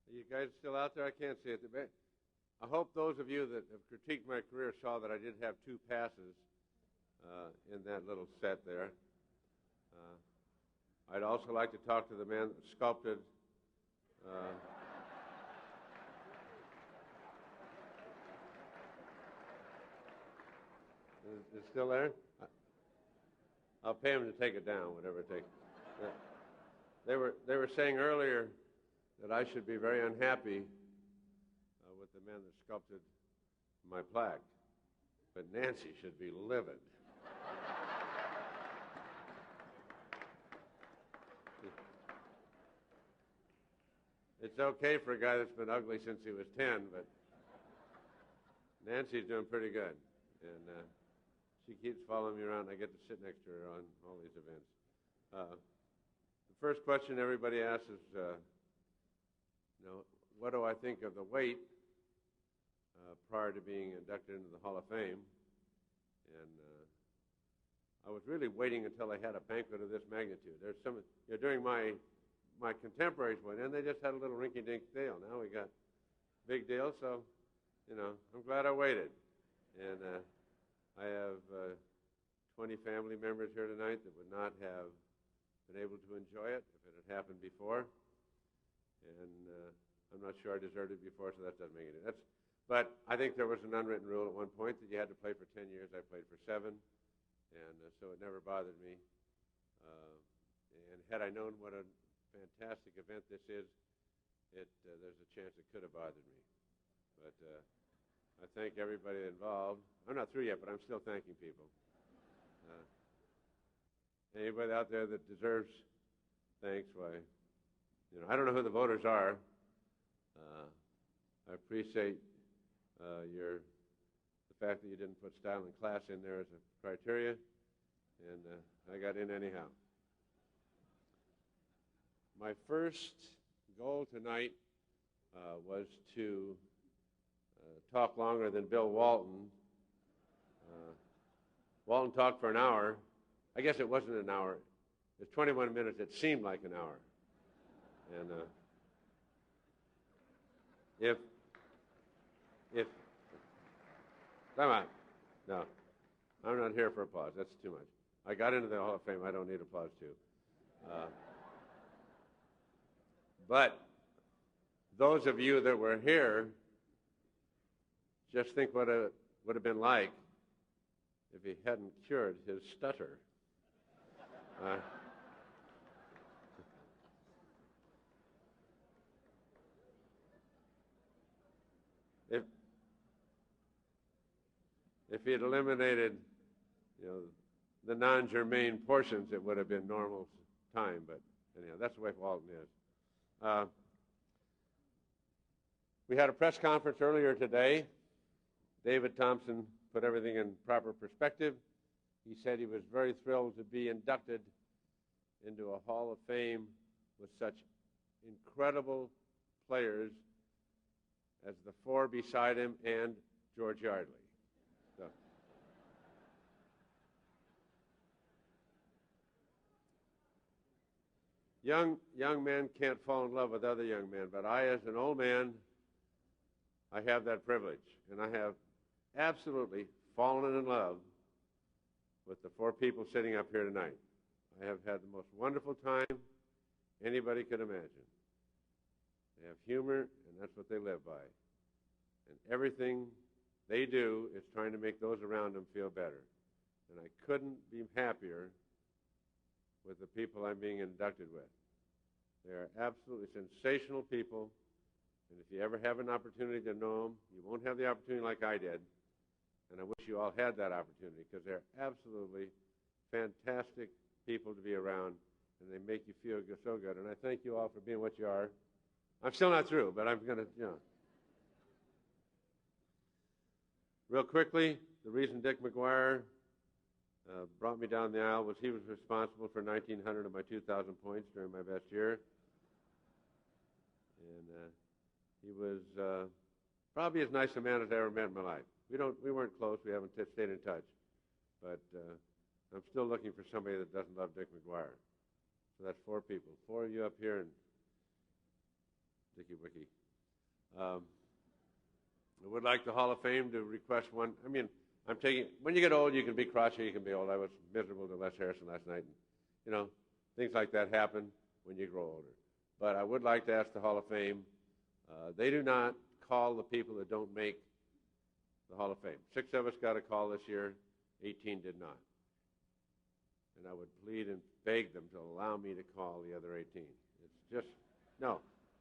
Are you guys still out there? I can't see it. I hope those of you that have critiqued my career saw that I did have 2 passes in that little set there. I'd also like to talk to the man that sculpted is it still there? I'll pay him to take it down, whatever it takes. They were saying earlier that I should be very unhappy with the man that sculpted my plaque, but Nancy should be livid. It's okay for a guy that's been ugly since he was 10, but Nancy's doing pretty good, and she keeps following me around. I get to sit next to her on all these events. The first question everybody asks is, what do I think of the wait prior to being inducted into the Hall of Fame? And I was really waiting until I had a banquet of this magnitude. There's some, during my contemporaries went in, they just had a little rinky-dink deal. Now we got big deal, so, I'm glad I waited. And I have 20 family members here tonight that would not have been able to enjoy it if it had happened before. And I'm not sure I deserved it before, so that doesn't make any sense. But I think there was an unwritten rule at one point that you had to play for 10 years. I played for 7, and so it never bothered me. And had I known what a fantastic event this is, there's a chance it could have bothered me. But I thank everybody involved. I'm not through yet, but I'm still thanking people. Anybody out there that deserves thanks, why, I don't know who the voters are. I appreciate the fact that you didn't put style and class in there as a criteria, and I got in anyhow. My first goal tonight was to talk longer than Bill Walton. Walton talked for an hour. I guess it wasn't an hour. It was 21 minutes. It seemed like an hour. And if come on. No, I'm not here for applause. That's too much. I got into the Hall of Fame. I don't need applause too. But those of you that were here, just think what it would have been like if he hadn't cured his stutter. If he had eliminated, the non-germane portions, it would have been normal time. But anyhow, that's the way Walton is. We had a press conference earlier today. David Thompson put everything in proper perspective. He said he was very thrilled to be inducted into a Hall of Fame with such incredible players as the 4 beside him and George Yardley. So. Young men can't fall in love with other young men, but I, as an old man, I have that privilege, and I have absolutely fallen in love with the 4 people sitting up here tonight. I have had the most wonderful time anybody could imagine. They have humor, and that's what they live by. And everything they do is trying to make those around them feel better. And I couldn't be happier with the people I'm being inducted with. They are absolutely sensational people, and if you ever have an opportunity to know them, you won't have the opportunity like I did, and I wish you all had that opportunity, because they're absolutely fantastic people to be around, and they make you feel so good. And I thank you all for being what you are. I'm still not through, but I'm going to, Real quickly, the reason Dick McGuire brought me down the aisle was he was responsible for 1,900 of my 2,000 points during my best year. And he was probably as nice a man as I ever met in my life. We weren't close. We haven't stayed in touch. But I'm still looking for somebody that doesn't love Dick McGuire. So that's 4 people. 4 of you up here, and to wiki, wiki. I would like the Hall of Fame to request one. I mean, when you get old, you can be crotchety, you can be old. I was miserable to Les Harrison last night. And, you know, things like that happen when you grow older. But I would like to ask the Hall of Fame, they do not call the people that don't make the Hall of Fame. 6 of us got a call this year, 18 did not. And I would plead and beg them to allow me to call the other 18.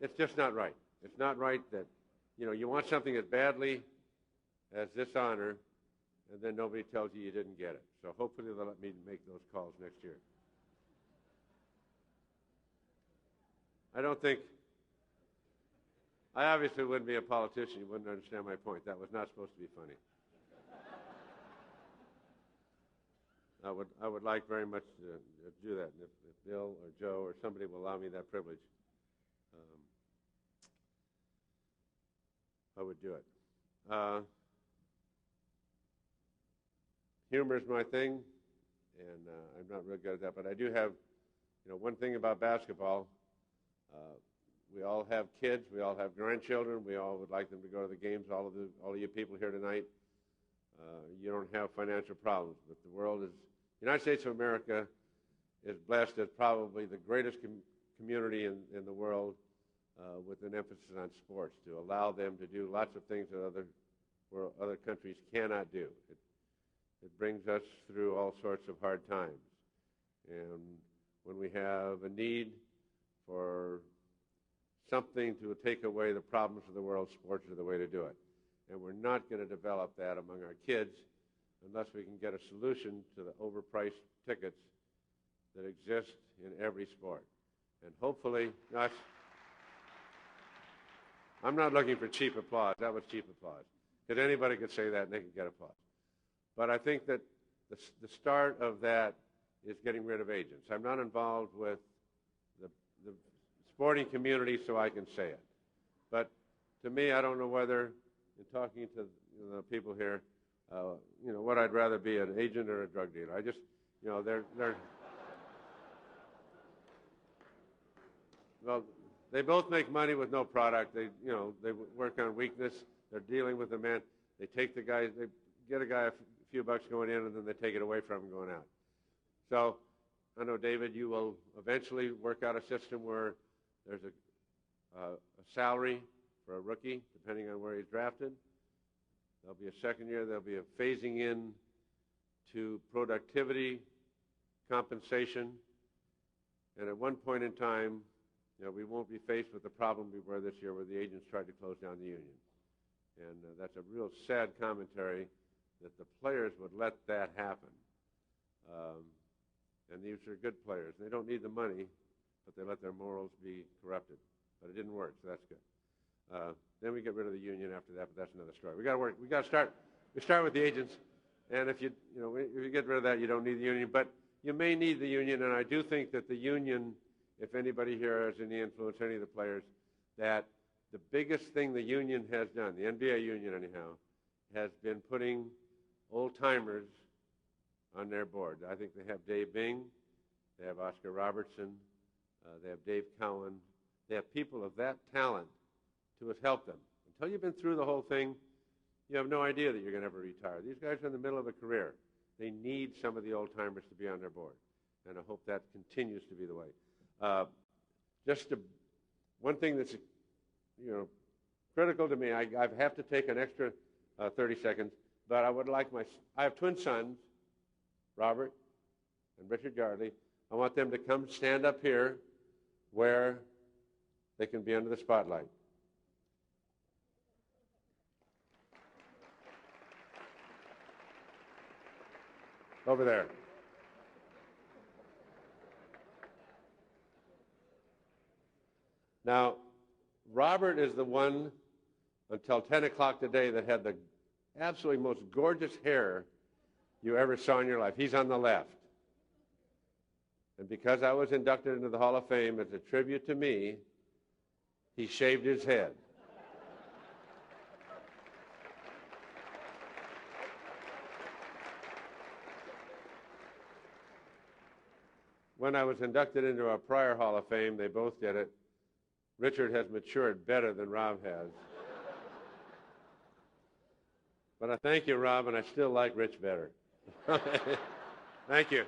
It's just not right. It's not right that, you know, you want something as badly as this honor, and then nobody tells you you didn't get it. So hopefully they'll let me make those calls next year. I obviously wouldn't be a politician. You wouldn't understand my point. That was not supposed to be funny. I would like very much to do that. And if Bill or Joe or somebody will allow me that privilege, I would do it. Humor is my thing, and I'm not real good at that. But I do have, you know, one thing about basketball. We all have kids. We all have grandchildren. We all would like them to go to the games. All of you people here tonight, you don't have financial problems. But the United States of America is blessed as probably the greatest community in the world with an emphasis on sports, to allow them to do lots of things that other countries cannot do. It brings us through all sorts of hard times. And when we have a need for something to take away the problems of the world, sports are the way to do it. And we're not going to develop that among our kids unless we can get a solution to the overpriced tickets that exist in every sport. And hopefully, I'm not looking for cheap applause. That was cheap applause. Because anybody could say that and they can get applause. But I think that the start of that is getting rid of agents. I'm not involved with the sporting community, so I can say it. But to me, I don't know whether, in talking to the people here, you know, what I'd rather be, an agent or a drug dealer. I just, you know, they're well, they both make money with no product. They work on weakness. They're dealing with the man. They take the guy, they get a guy a few bucks going in, and then they take it away from him going out. So I know, David, you will eventually work out a system where there's a salary for a rookie, depending on where he's drafted. There'll be a second year. There'll be a phasing in to productivity compensation. And at one point in time, you know, we won't be faced with the problem we were this year where the agents tried to close down the union. And that's a real sad commentary that the players would let that happen. And these are good players. They don't need the money, but they let their morals be corrupted. But it didn't work, so that's good. Then we get rid of the union after that, but that's another story. We got to work. We got to start. We start with the agents, and if you get rid of that, you don't need the union. But you may need the union, and I do think that the union, if anybody here has any influence, any of the players, that the biggest thing the union has done, the NBA union anyhow, has been putting old-timers on their board. I think they have Dave Bing, they have Oscar Robertson, they have Dave Cowan. They have people of that talent to have helped them. Until you've been through the whole thing, you have no idea that you're going to ever retire. These guys are in the middle of a career. They need some of the old-timers to be on their board, and I hope that continues to be the way. One thing that's, critical to me, I have to take an extra 30 seconds, but I would like I have twin sons, Robert and Richard Yardley. I want them to come stand up here where they can be under the spotlight. Over there. Now, Robert is the one until 10 o'clock today that had the absolutely most gorgeous hair you ever saw in your life. He's on the left. And because I was inducted into the Hall of Fame as a tribute to me, he shaved his head. When I was inducted into a prior Hall of Fame, they both did it. Richard has matured better than Rob has. But I thank you, Rob, and I still like Rich better. Thank you.